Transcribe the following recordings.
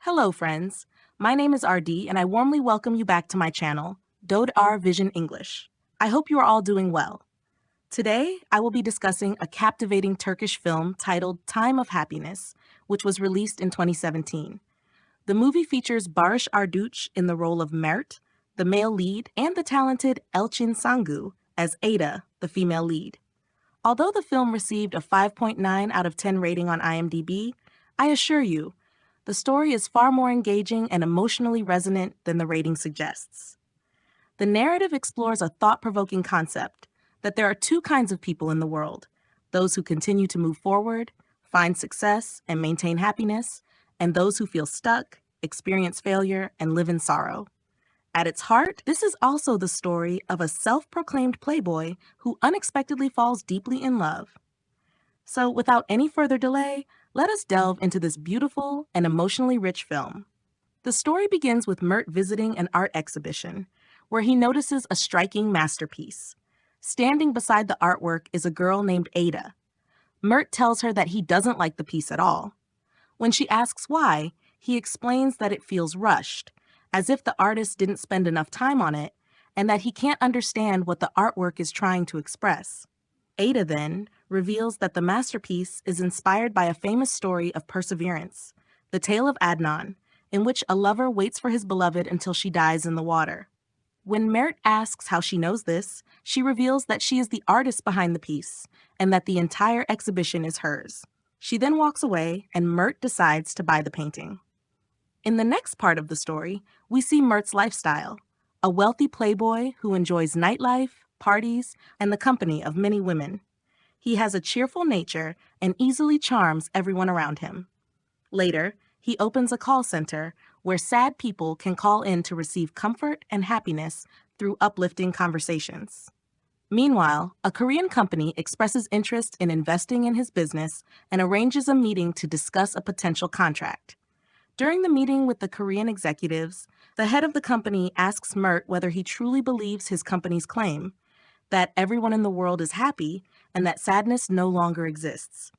Hello, friends. My name is RD, and I warmly welcome you back to my channel, Dhode Vision English. I hope you are all doing well. Today, I will be discussing a captivating Turkish film titled Time of Happiness, which was released in 2017. The movie features Barış Arduç in the role of Mert, the male lead, and the talented Elçin Sangu as Ada, the female lead. Although the film received a 5.9 out of 10 rating on IMDb, I assure you, the story is far more engaging and emotionally resonant than the rating suggests. The narrative explores a thought-provoking concept that there are two kinds of people in the world: those who continue to move forward, find success, and maintain happiness, and those who feel stuck, experience failure, and live in sorrow. At its heart, this is also the story of a self-proclaimed playboy who unexpectedly falls deeply in love. So without any further delay, let us delve into this beautiful and emotionally rich film. The story begins with Mert visiting an art exhibition, where he notices a striking masterpiece. Standing beside the artwork is a girl named Ada. Mert tells her that he doesn't like the piece at all. When she asks why, he explains that it feels rushed, as if the artist didn't spend enough time on it, and that he can't understand what the artwork is trying to express. Ada then reveals that the masterpiece is inspired by a famous story of perseverance, the tale of Adnan, in which a lover waits for his beloved until she dies in the water. When Mert asks how she knows this, she reveals that she is the artist behind the piece and that the entire exhibition is hers. She then walks away, and Mert decides to buy the painting. In the next part of the story, we see Mert's lifestyle, a wealthy playboy who enjoys nightlife, parties, and the company of many women. He has a cheerful nature and easily charms everyone around him. Later, he opens a call center where sad people can call in to receive comfort and happiness through uplifting conversations. Meanwhile, a Korean company expresses interest in investing in his business and arranges a meeting to discuss a potential contract. During the meeting with the Korean executives, the head of the company asks Mert whether he truly believes his company's claim, that everyone in the world is happy and that sadness no longer exists.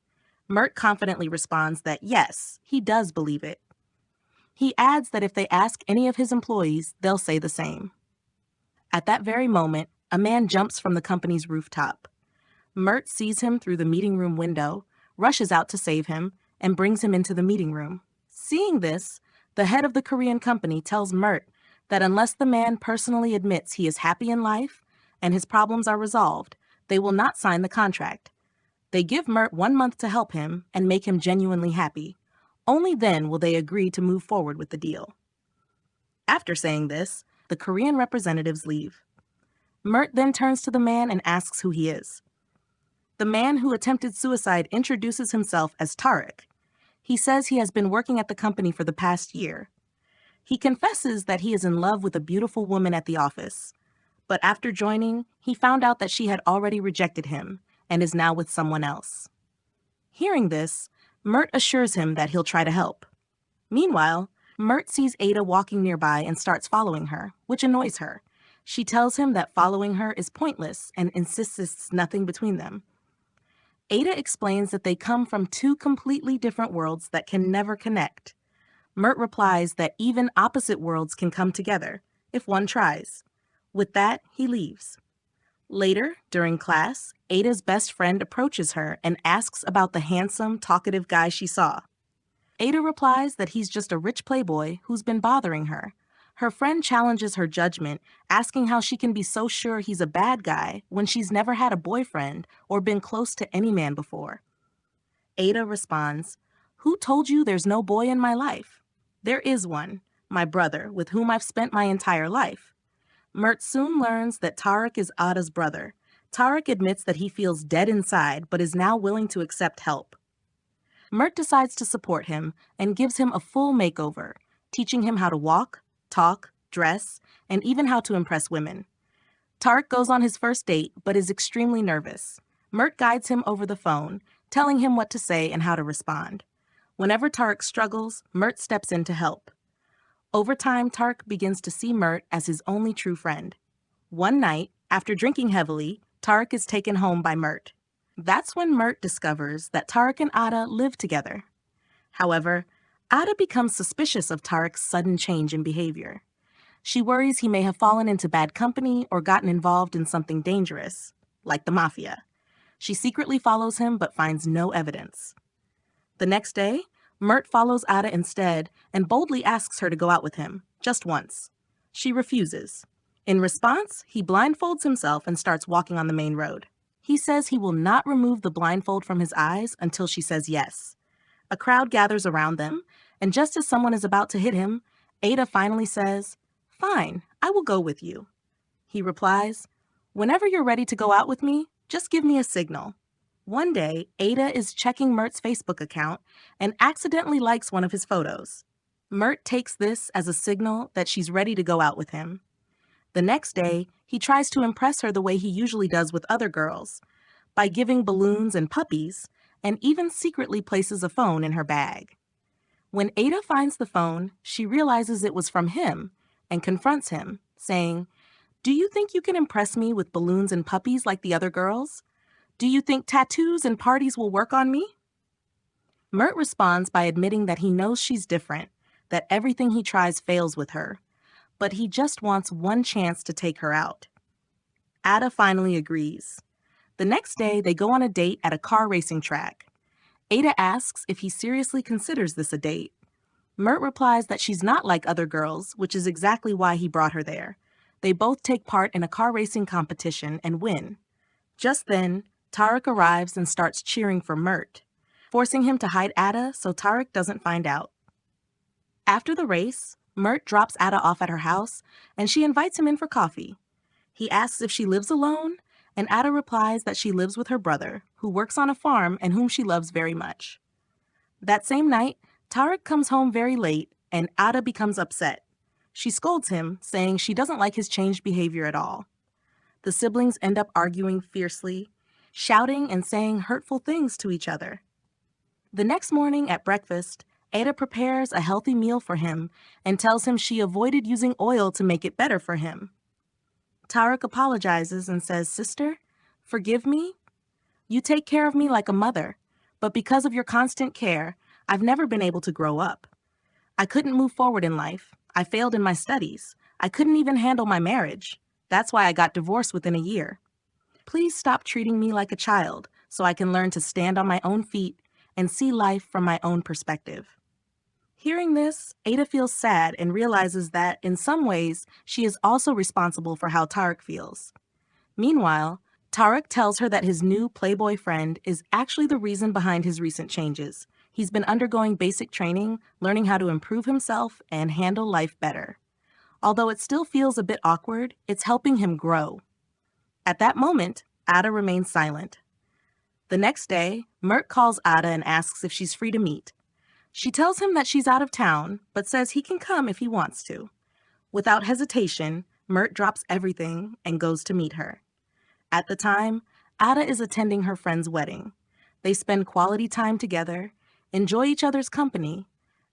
Mert confidently responds that yes, he does believe it. He adds that if they ask any of his employees, they'll say the same. At that very moment, a man jumps from the company's rooftop. Mert sees him through the meeting room window, rushes out to save him, and brings him into the meeting room. Seeing this, the head of the Korean company tells Mert that unless the man personally admits he is happy in life and his problems are resolved, they will not sign the contract. They give Mert 1 month to help him and make him genuinely happy. Only then will they agree to move forward with the deal. After saying this, the Korean representatives leave. Mert then turns to the man and asks who he is. The man who attempted suicide introduces himself as Tarık. He says he has been working at the company for the past year. He confesses that he is in love with a beautiful woman at the office, but after joining, he found out that she had already rejected him and is now with someone else. Hearing this, Mert assures him that he'll try to help. Meanwhile, Mert sees Ada walking nearby and starts following her, which annoys her. She tells him that following her is pointless and insists it's nothing between them. Ada explains that they come from two completely different worlds that can never connect. Mert replies that even opposite worlds can come together, if one tries. With that, he leaves. Later, during class, Ada's best friend approaches her and asks about the handsome, talkative guy she saw. Ada replies that he's just a rich playboy who's been bothering her. Her friend challenges her judgment, asking how she can be so sure he's a bad guy when she's never had a boyfriend or been close to any man before. Ada responds, "Who told you there's no boy in my life? There is one, my brother, with whom I've spent my entire life." Mert soon learns that Tarık is Ada's brother. Tarık admits that he feels dead inside but is now willing to accept help. Mert decides to support him and gives him a full makeover, teaching him how to walk, talk, dress, and even how to impress women. Tarık goes on his first date but is extremely nervous. Mert guides him over the phone, telling him what to say and how to respond. Whenever Tarık struggles, Mert steps in to help. Over time, Tarık begins to see Mert as his only true friend. One night, after drinking heavily, Tarık is taken home by Mert. That's when Mert discovers that Tarık and Ada live together. However, Ada becomes suspicious of Tarek's sudden change in behavior. She worries he may have fallen into bad company or gotten involved in something dangerous, like the mafia. She secretly follows him but finds no evidence. The next day, Mert follows Ada instead and boldly asks her to go out with him, just once. She refuses. In response, he blindfolds himself and starts walking on the main road. He says he will not remove the blindfold from his eyes until she says yes. A crowd gathers around them, and just as someone is about to hit him, Ada finally says, "Fine, I will go with you." He replies, "Whenever you're ready to go out with me, just give me a signal." One day, Ada is checking Mert's Facebook account and accidentally likes one of his photos. Mert takes this as a signal that she's ready to go out with him. The next day, he tries to impress her the way he usually does with other girls, by giving balloons and puppies, and even secretly places a phone in her bag. When Ada finds the phone, she realizes it was from him and confronts him, saying, "Do you think you can impress me with balloons and puppies like the other girls? Do you think tattoos and parties will work on me?" Mert responds by admitting that he knows she's different, that everything he tries fails with her, but he just wants one chance to take her out. Ada finally agrees. The next day, they go on a date at a car racing track. Ada asks if he seriously considers this a date. Mert replies that she's not like other girls, which is exactly why he brought her there. They both take part in a car racing competition and win. Just then, Tarek arrives and starts cheering for Mert, forcing him to hide Ada so Tarek doesn't find out. After the race, Mert drops Ada off at her house, and she invites him in for coffee. He asks if she lives alone, and Ada replies that she lives with her brother, who works on a farm and whom she loves very much. That same night, Tarek comes home very late, and Ada becomes upset. She scolds him, saying she doesn't like his changed behavior at all. The siblings end up arguing fiercely, shouting and saying hurtful things to each other. The next morning at breakfast, Ada prepares a healthy meal for him and tells him she avoided using oil to make it better for him. Tarek apologizes and says, "Sister, forgive me. You take care of me like a mother, but because of your constant care, I've never been able to grow up. I couldn't move forward in life. I failed in my studies. I couldn't even handle my marriage. That's why I got divorced within a year. Please stop treating me like a child so I can learn to stand on my own feet and see life from my own perspective." Hearing this, Ada feels sad and realizes that, in some ways, she is also responsible for how Tarek feels. Meanwhile, Tarek tells her that his new Playboy friend is actually the reason behind his recent changes. He's been undergoing basic training, learning how to improve himself and handle life better. Although it still feels a bit awkward, it's helping him grow. At that moment, Ada remains silent. The next day, Mert calls Ada and asks if she's free to meet. She tells him that she's out of town, but says he can come if he wants to. Without hesitation, Mert drops everything and goes to meet her. At the time, Ada is attending her friend's wedding. They spend quality time together, enjoy each other's company,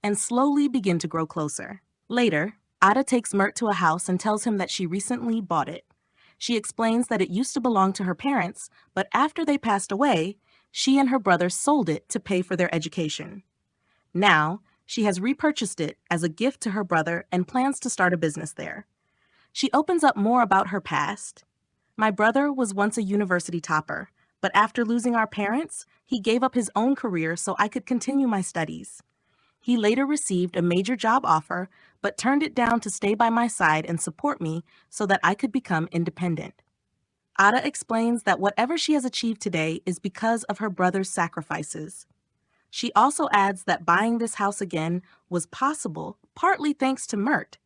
and slowly begin to grow closer. Later, Ada takes Mert to a house and tells him that she recently bought it. She explains that it used to belong to her parents, but after they passed away, she and her brother sold it to pay for their education. Now, she has repurchased it as a gift to her brother and plans to start a business there. She opens up more about her past. "My brother was once a university topper, but after losing our parents, he gave up his own career so I could continue my studies. He later received a major job offer, but turned it down to stay by my side and support me so that I could become independent." Ada explains that whatever she has achieved today is because of her brother's sacrifices. She also adds that buying this house again was possible partly thanks to Mert,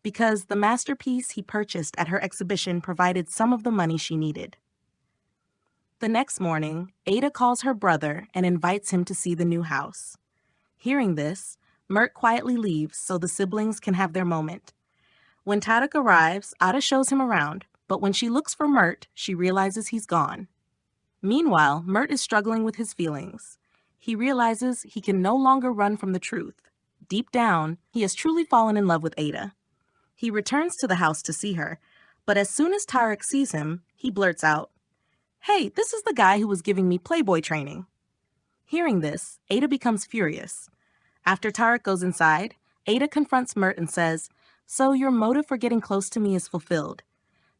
because the masterpiece he purchased at her exhibition provided some of the money she needed. The next morning, Ada calls her brother and invites him to see the new house. Hearing this, Mert quietly leaves so the siblings can have their moment. When Tarek arrives, Ada shows him around, but when she looks for Mert, she realizes he's gone. Meanwhile, Mert is struggling with his feelings. He realizes he can no longer run from the truth. Deep down, he has truly fallen in love with Ada. He returns to the house to see her, but as soon as Tarek sees him, he blurts out, "Hey, this is the guy who was giving me Playboy training." Hearing this, Ada becomes furious. After Tarek goes inside, Ada confronts Mert and says, "So your motive for getting close to me is fulfilled.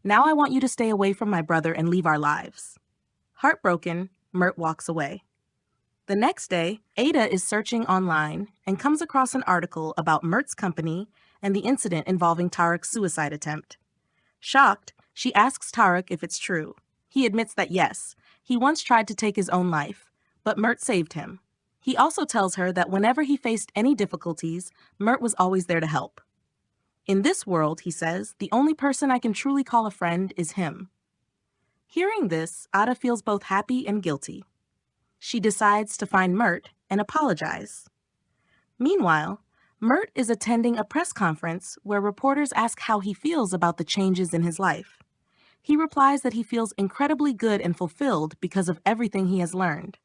Now I want you to stay away from my brother and leave our lives." Heartbroken, Mert walks away. The next day, Ada is searching online and comes across an article about Mert's company and the incident involving Tarek's suicide attempt. Shocked, she asks Tarek if it's true. He admits that yes, he once tried to take his own life, but Mert saved him. He also tells her that whenever he faced any difficulties, Mert was always there to help. "In this world," he says, "the only person I can truly call a friend is him." Hearing this, Ada feels both happy and guilty. She decides to find Mert and apologize. Meanwhile, Mert is attending a press conference where reporters ask how he feels about the changes in his life. He replies that he feels incredibly good and fulfilled because of everything he has learned.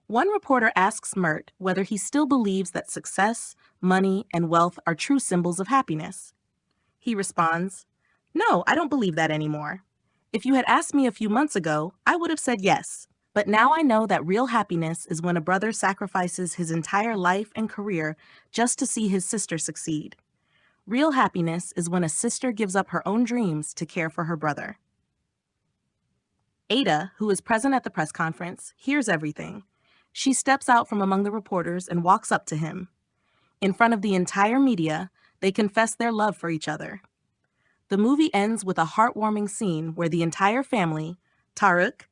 One reporter asks Mert whether he still believes that success, money, and wealth are true symbols of happiness. He responds, "No, I don't believe that anymore. If you had asked me a few months ago, I would have said yes. But now I know that real happiness is when a brother sacrifices his entire life and career just to see his sister succeed. Real happiness is when a sister gives up her own dreams to care for her brother." Ada, who is present at the press conference, hears everything. She steps out from among the reporters and walks up to him. In front of the entire media, they confess their love for each other. The movie ends with a heartwarming scene where the entire family, Tarek,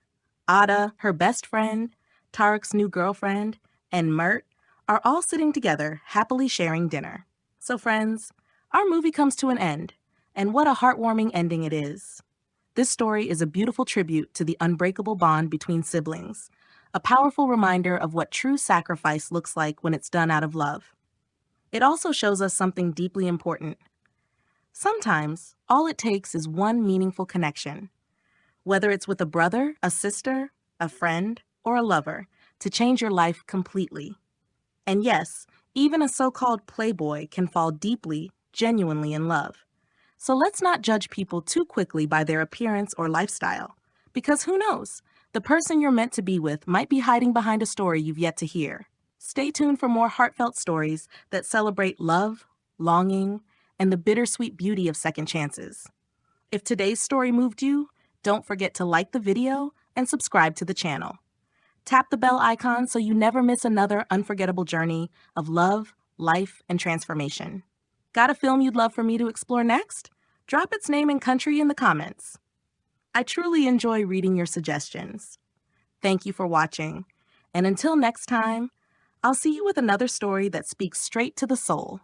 Ada, her best friend, Tarek's new girlfriend, and Mert, are all sitting together, happily sharing dinner. So friends, our movie comes to an end, and what a heartwarming ending it is. This story is a beautiful tribute to the unbreakable bond between siblings, a powerful reminder of what true sacrifice looks like when it's done out of love. It also shows us something deeply important. Sometimes, all it takes is one meaningful connection, whether it's with a brother, a sister, a friend, or a lover, to change your life completely. And yes, even a so-called playboy can fall deeply, genuinely in love. So let's not judge people too quickly by their appearance or lifestyle, because who knows? The person you're meant to be with might be hiding behind a story you've yet to hear. Stay tuned for more heartfelt stories that celebrate love, longing, and the bittersweet beauty of second chances. If today's story moved you, don't forget to like the video and subscribe to the channel. Tap the bell icon so you never miss another unforgettable journey of love, life, and transformation. Got a film you'd love for me to explore next? Drop its name and country in the comments. I truly enjoy reading your suggestions. Thank you for watching, and until next time, I'll see you with another story that speaks straight to the soul.